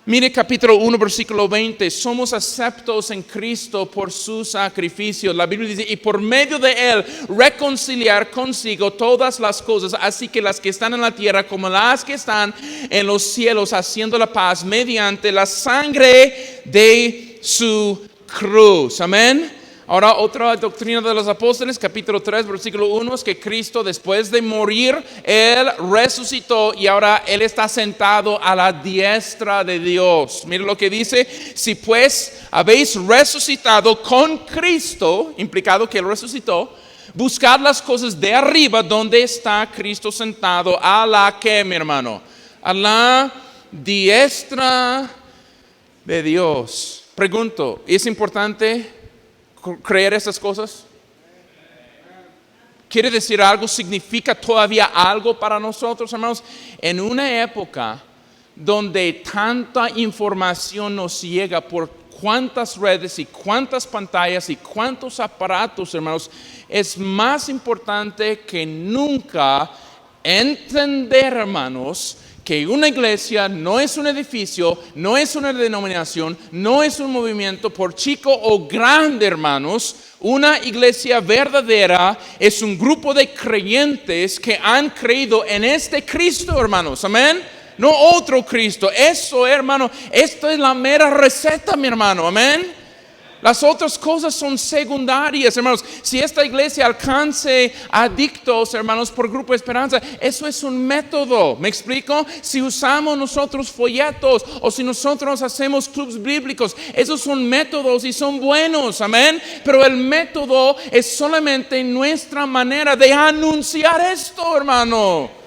Mire capítulo 1, versículo 20, somos aceptos en Cristo por su sacrificio. La Biblia dice, y por medio de Él reconciliar consigo todas las cosas, así que las que están en la tierra como las que están en los cielos, haciendo la paz mediante la sangre de su cruz. Amén. Ahora, otra doctrina de los apóstoles, capítulo 3, versículo 1, es que Cristo, después de morir, Él resucitó y ahora Él está sentado a la diestra de Dios. Mire lo que dice, si pues habéis resucitado con Cristo, implicado que Él resucitó, buscad las cosas de arriba donde está Cristo sentado, a la que, mi hermano, a la diestra de Dios. Pregunto, ¿es importante creer estas cosas? ¿Quiere decir algo? ¿Significa todavía algo para nosotros, hermanos? En una época donde tanta información nos llega por cuántas redes y cuántas pantallas y cuántos aparatos, hermanos, es más importante que nunca entender, hermanos, que una iglesia no es un edificio, no es una denominación, no es un movimiento, por chico o grande, hermanos. Una iglesia verdadera es un grupo de creyentes que han creído en este Cristo, hermanos. Amén. No otro Cristo. Eso, hermano, esto es la mera receta, mi hermano. Amén. Las otras cosas son secundarias, hermanos. Si esta iglesia alcance adictos, hermanos, por Grupo Esperanza, eso es un método. ¿Me explico? Si usamos nosotros folletos o si nosotros hacemos clubes bíblicos, esos son métodos y son buenos, amén. Pero el método es solamente nuestra manera de anunciar esto, hermano.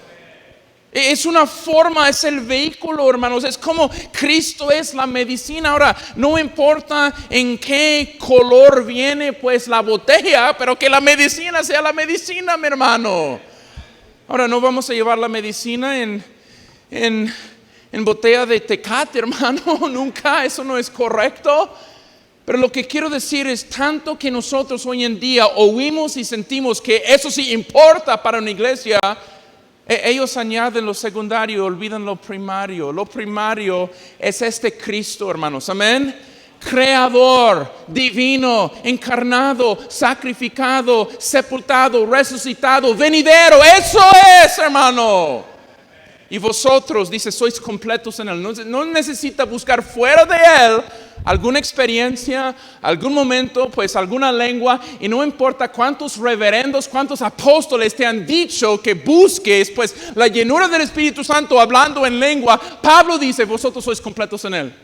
Es una forma, es el vehículo, hermanos. Es como Cristo es la medicina. Ahora, no importa en qué color viene pues la botella, pero que la medicina sea la medicina, mi hermano. Ahora, no vamos a llevar la medicina en botella de Tecate, hermano. Nunca, eso no es correcto. Pero lo que quiero decir es tanto que nosotros hoy en día oímos y sentimos que eso sí importa para una iglesia. Ellos añaden lo secundario y olvidan lo primario. Lo primario es este Cristo, hermanos, amén. Creador, divino, encarnado, sacrificado, sepultado, resucitado, venidero. Eso es, hermano. Y vosotros, dice, sois completos en Él. No necesita buscar fuera de Él alguna experiencia, algún momento, pues alguna lengua. Y no importa cuántos reverendos, cuántos apóstoles te han dicho que busques, pues la llenura del Espíritu Santo hablando en lengua. Pablo dice, vosotros sois completos en Él.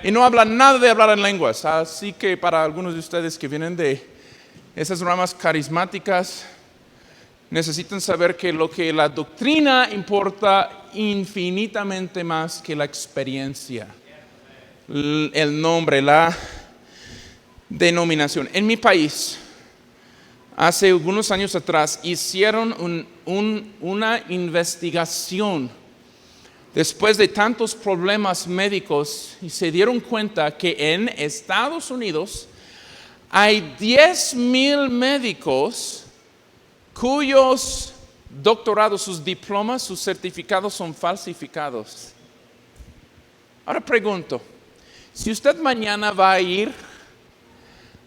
Y no habla nada de hablar en lenguas. Así que para algunos de ustedes que vienen de esas ramas carismáticas, necesitan saber que lo que la doctrina importa infinitamente más que la experiencia, el nombre, la denominación. En mi país, hace algunos años atrás, hicieron una investigación después de tantos problemas médicos y se dieron cuenta que en Estados Unidos hay 10,000 médicos cuyos doctorados, sus diplomas, sus certificados son falsificados. Ahora pregunto, si usted mañana va a ir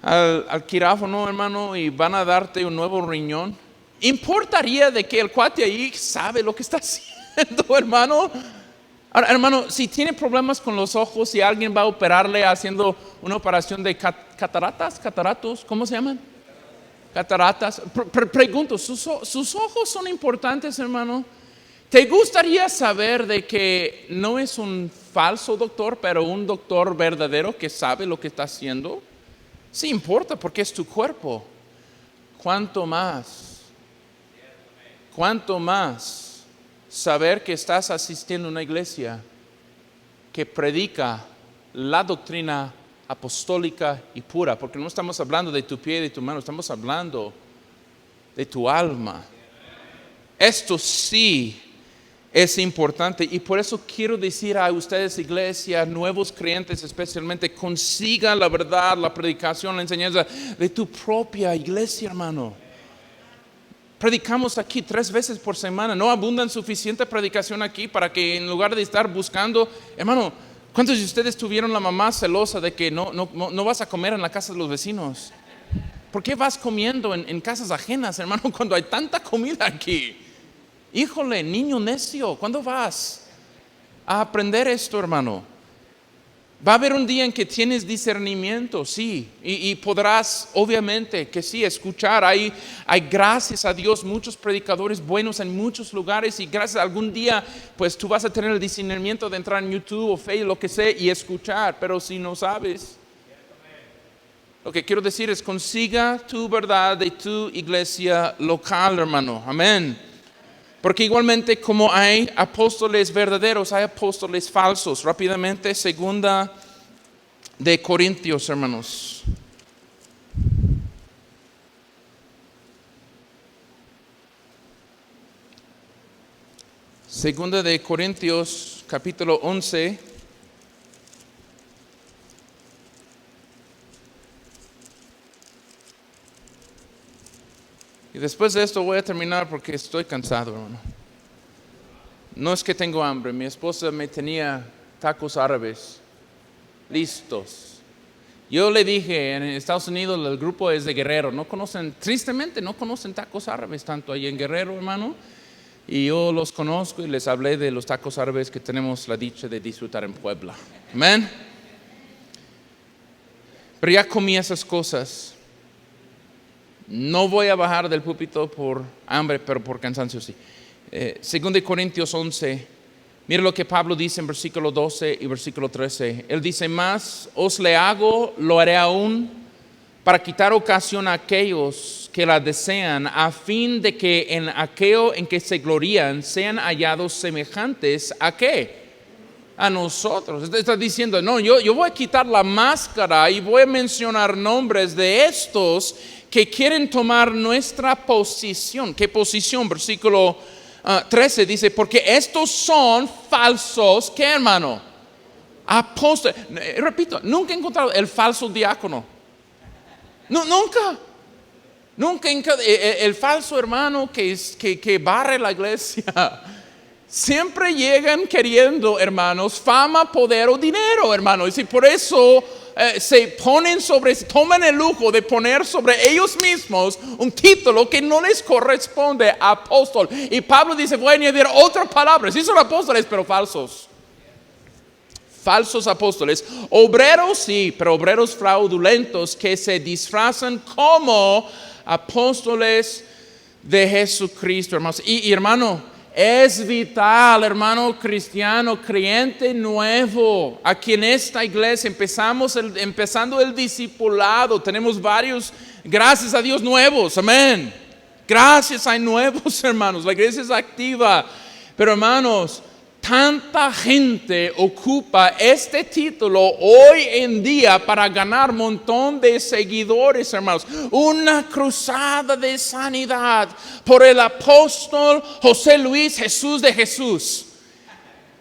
al quirófano, hermano, y van a darte un nuevo riñón, ¿importaría de que el cuate ahí sabe lo que está haciendo, hermano? Ahora, hermano, si tiene problemas con los ojos y alguien va a operarle haciendo una operación de cataratos, ¿cómo se llaman? Cataratas. Pregunto, ¿sus ojos son importantes, hermano? ¿Te gustaría saber de que no es un falso doctor, pero un doctor verdadero que sabe lo que está haciendo? Sí importa porque es tu cuerpo. ¿Cuánto más saber que estás asistiendo a una iglesia que predica la doctrina apostólica y pura? Porque no estamos hablando de tu pie y de tu mano, estamos hablando de tu alma. Esto sí es importante y por eso quiero decir a ustedes, iglesia, nuevos creyentes especialmente, consiga la verdad, la predicación, la enseñanza de tu propia iglesia, hermano. Predicamos aquí 3 veces por semana. No abundan suficiente predicación aquí para que en lugar de estar buscando, hermano, ¿cuántos de ustedes tuvieron la mamá celosa de que no vas a comer en la casa de los vecinos? ¿Por qué vas comiendo en casas ajenas, hermano, cuando hay tanta comida aquí? Híjole, niño necio, ¿cuándo vas a aprender esto, hermano? Va a haber un día en que tienes discernimiento, sí, y podrás, obviamente, que sí, escuchar. Hay gracias a Dios muchos predicadores buenos en muchos lugares y gracias a algún día, pues tú vas a tener el discernimiento de entrar en YouTube o Facebook, lo que sea, y escuchar. Pero si no sabes, lo que quiero decir es consiga tu verdad de tu iglesia local, hermano. Amén. Porque igualmente como hay apóstoles verdaderos, hay apóstoles falsos. Rápidamente, 2 de Corintios, hermanos. 2 de Corintios, capítulo 11. Y después de esto voy a terminar porque estoy cansado, hermano. No es que tengo hambre, mi esposa me tenía tacos árabes listos. Yo le dije, en Estados Unidos el grupo es de Guerrero, tristemente no conocen tacos árabes tanto ahí en Guerrero, hermano. Y yo los conozco y les hablé de los tacos árabes que tenemos la dicha de disfrutar en Puebla. Amén. Pero ya comí esas cosas. No voy a bajar del púlpito por hambre, pero por cansancio sí. 2 Corintios 11. Mira lo que Pablo dice en versículo 12 y versículo 13. Él dice, más os le hago, lo haré aún, para quitar ocasión a aquellos que la desean, a fin de que en aquello en que se glorían sean hallados semejantes a ¿qué? A nosotros. Está diciendo, no, yo voy a quitar la máscara y voy a mencionar nombres de estos que quieren tomar nuestra posición. ¿Qué posición? Versículo 13 dice, porque estos son falsos, ¿qué hermano? Apóstoles. Repito, nunca he encontrado el falso diácono. No, nunca el falso hermano que barre la iglesia. Siempre llegan queriendo, hermanos, fama, poder o dinero, hermanos. Y por eso toman el lujo de poner sobre ellos mismos un título que no les corresponde, apóstol. Y Pablo dice, voy a añadir otra palabra. Sí son apóstoles, pero falsos. Falsos apóstoles. Obreros, sí, pero obreros fraudulentos que se disfrazan como apóstoles de Jesucristo, hermanos. Y hermano, es vital, hermano cristiano, creyente nuevo, aquí en esta iglesia empezando el discipulado. Tenemos varios, gracias a Dios, nuevos, amén. Gracias, hay nuevos hermanos, la iglesia es activa. Pero hermanos, tanta gente ocupa este título hoy en día para ganar un montón de seguidores, hermanos. Una cruzada de sanidad por el apóstol José Luis Jesús de Jesús.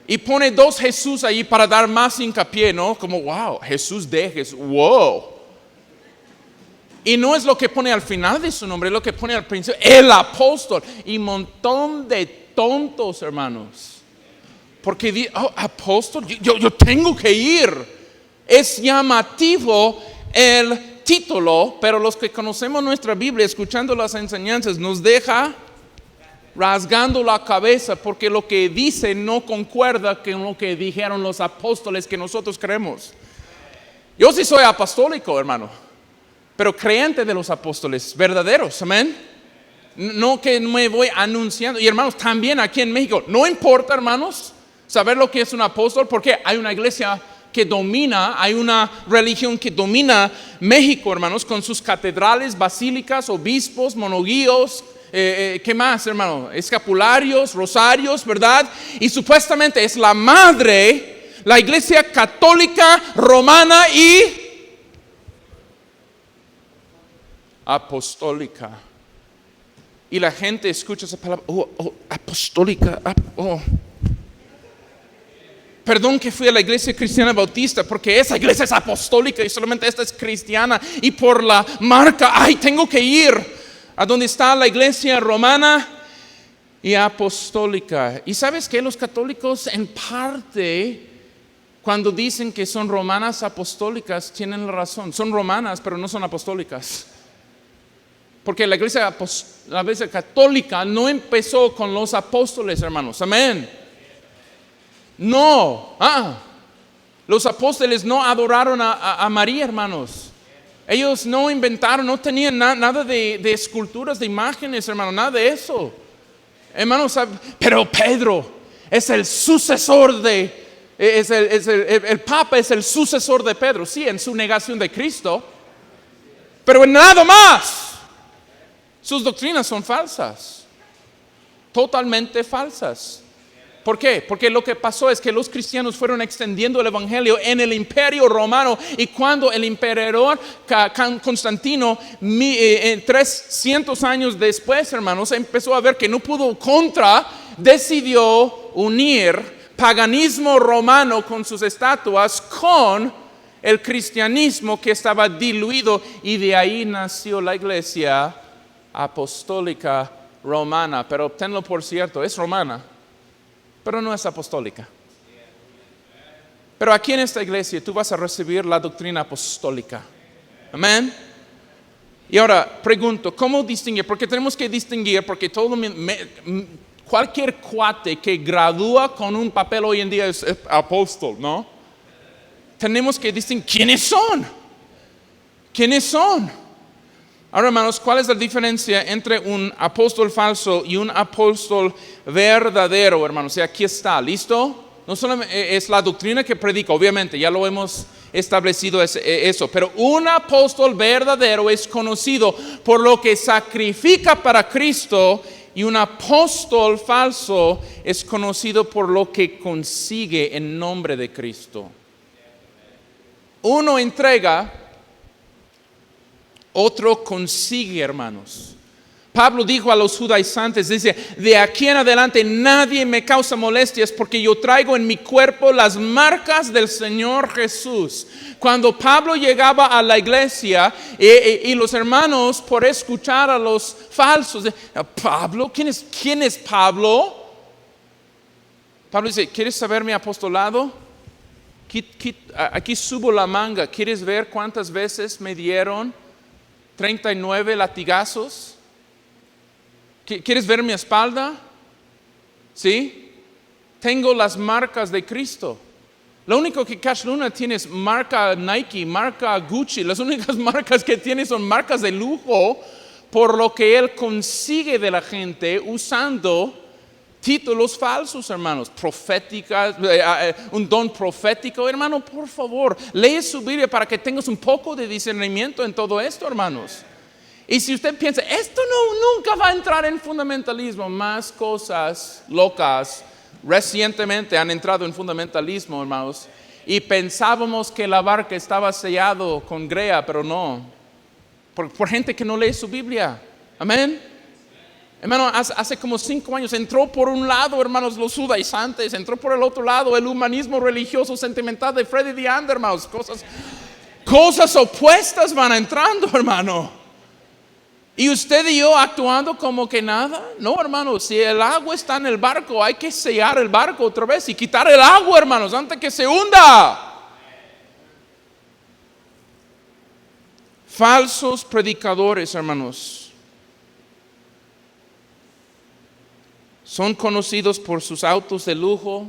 Y pone dos Jesús ahí para dar más hincapié, ¿no? Como, wow, Jesús de Jesús, wow. Y no es lo que pone al final de su nombre, es lo que pone al principio, el apóstol. Y un montón de tontos, hermanos. Porque, apóstol, yo tengo que ir. Es llamativo el título, pero los que conocemos nuestra Biblia, escuchando las enseñanzas, nos deja rasgando la cabeza porque lo que dice no concuerda con lo que dijeron los apóstoles que nosotros creemos. Yo sí soy apostólico, hermano, pero creyente de los apóstoles verdaderos, amén. No que me voy anunciando. Y hermanos, también aquí en México, no importa, hermanos, saber lo que es un apóstol, porque hay una iglesia que domina, hay una religión que domina México, hermanos, con sus catedrales, basílicas, obispos, monaguillos, ¿qué más, hermano? Escapularios, rosarios, ¿verdad? Y supuestamente es la madre, la iglesia católica, romana y apostólica. Y la gente escucha esa palabra, apostólica, Perdón que fui a la iglesia cristiana bautista, porque esa iglesia es apostólica y solamente esta es cristiana. Y por la marca, tengo que ir a donde está la iglesia romana y apostólica. Y sabes que los católicos en parte, cuando dicen que son romanas apostólicas, tienen la razón. Son romanas, pero no son apostólicas. Porque la iglesia católica no empezó con los apóstoles, hermanos. Amén. No, los apóstoles no adoraron a María, hermanos. Ellos no inventaron, no tenían nada de esculturas, de imágenes, hermano, nada de eso. Hermanos, pero Pedro es el sucesor el Papa es el sucesor de Pedro, sí, en su negación de Cristo, pero en nada más. Sus doctrinas son falsas, totalmente falsas. ¿Por qué? Porque lo que pasó es que los cristianos fueron extendiendo el evangelio en el imperio romano, y cuando el emperador Constantino, 300 años después, hermanos, empezó a ver que no pudo decidió unir paganismo romano con sus estatuas con el cristianismo que estaba diluido, y de ahí nació la iglesia apostólica romana. Pero tenlo por cierto, es romana, pero no es apostólica. Pero aquí en esta iglesia tú vas a recibir la doctrina apostólica. Amén. Y ahora pregunto, ¿cómo distinguir? Porque tenemos que distinguir, porque cualquier cuate que gradúa con un papel hoy en día es apóstol, ¿no? Tenemos que distinguir quiénes son. ¿Quiénes son? Ahora, hermanos, ¿cuál es la diferencia entre un apóstol falso y un apóstol verdadero, hermanos? Y aquí está, ¿listo? No solamente es la doctrina que predica, obviamente, ya lo hemos establecido eso, pero un apóstol verdadero es conocido por lo que sacrifica para Cristo, y un apóstol falso es conocido por lo que consigue en nombre de Cristo. Uno entrega, otro consigue, hermanos. Pablo dijo a los judaizantes, dice, de aquí en adelante nadie me causa molestias porque yo traigo en mi cuerpo las marcas del Señor Jesús. Cuando Pablo llegaba a la iglesia y los hermanos, por escuchar a los falsos, Pablo, ¿quién es Pablo? Pablo dice, ¿quieres saber mi apostolado? Aquí subo la manga. ¿Quieres ver cuántas veces me dieron 39 latigazos? ¿Quieres ver mi espalda? ¿Sí? Tengo las marcas de Cristo. Lo único que Cash Luna tiene es marca Nike, marca Gucci. Las únicas marcas que tiene son marcas de lujo por lo que él consigue de la gente usando títulos falsos, hermanos. Proféticas, un don profético. Hermano, por favor, lee su Biblia para que tengas un poco de discernimiento en todo esto, hermanos. Y si usted piensa, esto nunca va a entrar en fundamentalismo, más cosas locas recientemente han entrado en fundamentalismo, hermanos, y pensábamos que la barca estaba sellado con grea, pero no, por gente que no lee su Biblia. Amén. Hermano, hace como 5 años entró por un lado, hermanos, los judaizantes, entró por el otro lado el humanismo religioso sentimental de Freddy D. Andermaus. Cosas opuestas van entrando, hermano. ¿Y usted y yo actuando como que nada? No, hermanos, si el agua está en el barco, hay que sellar el barco otra vez y quitar el agua, hermanos, antes que se hunda. Falsos predicadores, hermanos, son conocidos por sus autos de lujo,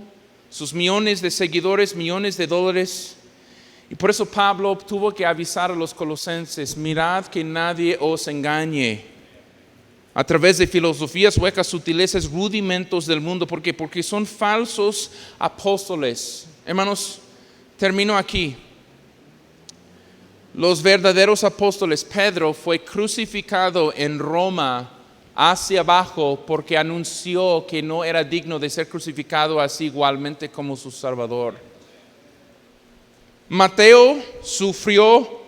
sus millones de seguidores, millones de dólares. Y por eso Pablo tuvo que avisar a los colosenses, mirad que nadie os engañe a través de filosofías huecas, sutilezas, rudimentos del mundo. ¿Por qué? Porque son falsos apóstoles. Hermanos, termino aquí. Los verdaderos apóstoles, Pedro fue crucificado en Roma hacia abajo porque anunció que no era digno de ser crucificado así igualmente como su Salvador. Mateo sufrió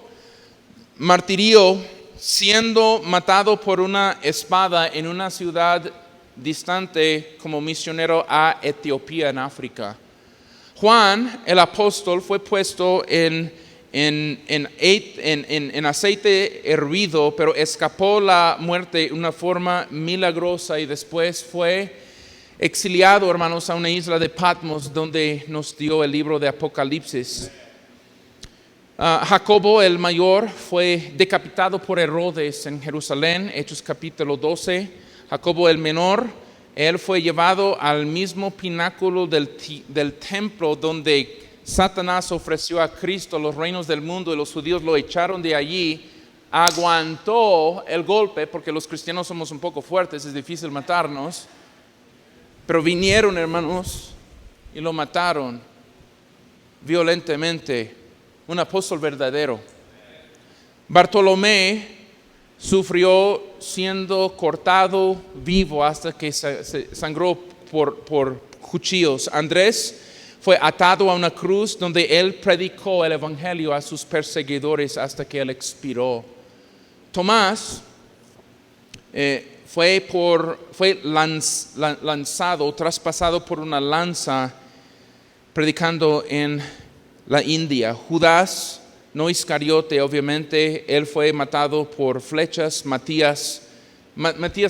martirio siendo matado por una espada en una ciudad distante como misionero a Etiopía en África. Juan, el apóstol, fue puesto en aceite hervido, pero escapó la muerte de una forma milagrosa y después fue exiliado, hermanos, a una isla de Patmos donde nos dio el libro de Apocalipsis. Jacobo el mayor fue decapitado por Herodes en Jerusalén, Hechos capítulo 12. Jacobo el menor, él fue llevado al mismo pináculo del templo donde Satanás ofreció a Cristo los reinos del mundo y los judíos lo echaron de allí. Aguantó el golpe porque los cristianos somos un poco fuertes, es difícil matarnos. Pero vinieron, hermanos, y lo mataron violentamente. Un apóstol verdadero. Bartolomé sufrió siendo cortado vivo hasta que se sangró por cuchillos. Andrés fue atado a una cruz donde él predicó el evangelio a sus perseguidores hasta que él expiró. Tomás fue lanzado, traspasado por una lanza predicando en la India. Judas, no Iscariote, obviamente, él fue matado por flechas. Matías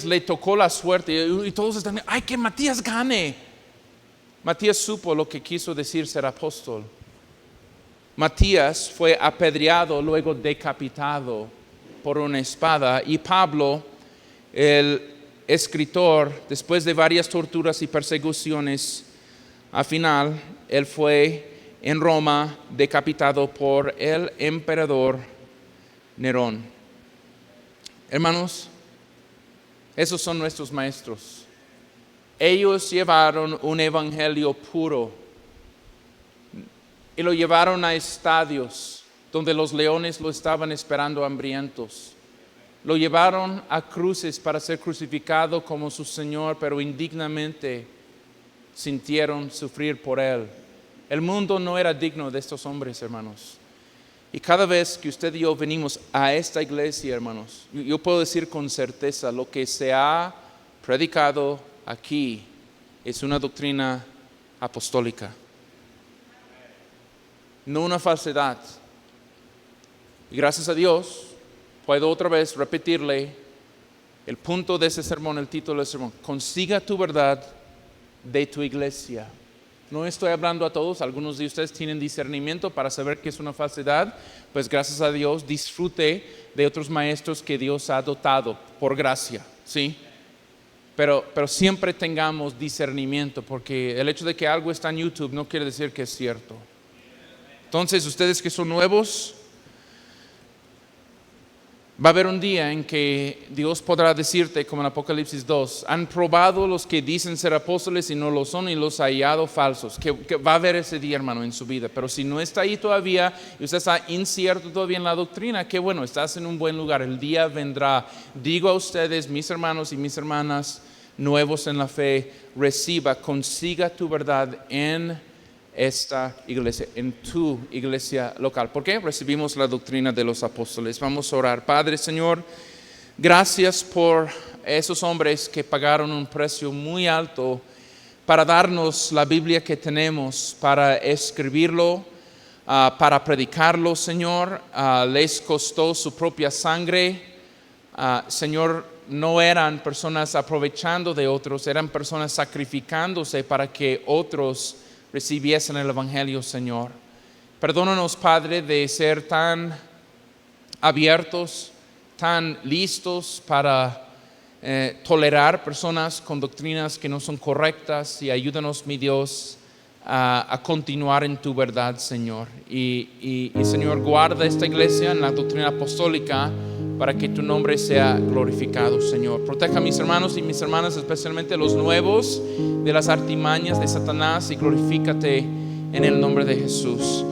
le tocó la suerte y todos están, ¡ay, que Matías gane! Matías supo lo que quiso decir ser apóstol. Matías fue apedreado, luego decapitado por una espada. Y Pablo, el escritor, después de varias torturas y persecuciones, al final, él fue en Roma decapitado por el emperador Nerón. Hermanos, esos son nuestros maestros. Ellos llevaron un evangelio puro y lo llevaron a estadios donde los leones lo estaban esperando hambrientos. Lo llevaron a cruces para ser crucificado como su Señor, pero indignamente sintieron sufrir por Él. El mundo no era digno de estos hombres, hermanos. Y cada vez que usted y yo venimos a esta iglesia, hermanos, yo puedo decir con certeza, lo que se ha predicado aquí es una doctrina apostólica, no una falsedad. Y gracias a Dios, puedo otra vez repetirle el punto de ese sermón, el título del sermón: consiga tu verdad de tu iglesia. No estoy hablando a todos, algunos de ustedes tienen discernimiento para saber que es una falsedad, pues gracias a Dios disfrute de otros maestros que Dios ha dotado por gracia, ¿sí? Pero siempre tengamos discernimiento, porque el hecho de que algo está en YouTube no quiere decir que es cierto. Entonces, ustedes que son nuevos, va a haber un día en que Dios podrá decirte, como en Apocalipsis 2, han probado los que dicen ser apóstoles y no lo son, y los ha hallado falsos. Que va a haber ese día, hermano, en su vida. Pero si no está ahí todavía y usted está incierto todavía en la doctrina, qué bueno, estás en un buen lugar. El día vendrá. Digo a ustedes, mis hermanos y mis hermanas nuevos en la fe, consiga tu verdad en esta iglesia, en tu iglesia local. ¿Por qué? Recibimos la doctrina de los apóstoles. Vamos a orar. Padre, Señor, gracias por esos hombres que pagaron un precio muy alto para darnos la Biblia que tenemos, para escribirlo, para predicarlo, Señor. Les costó su propia sangre. Señor, no eran personas aprovechando de otros, eran personas sacrificándose para que otros recibiesen el evangelio, Señor. Perdónanos, Padre, de ser tan abiertos, tan listos para tolerar personas con doctrinas que no son correctas, y ayúdanos, mi Dios, a continuar en tu verdad, Señor. Y Señor, guarda esta iglesia en la doctrina apostólica para que tu nombre sea glorificado, Señor. Proteja a mis hermanos y mis hermanas, especialmente los nuevos, de las artimañas de Satanás, y glorifícate en el nombre de Jesús.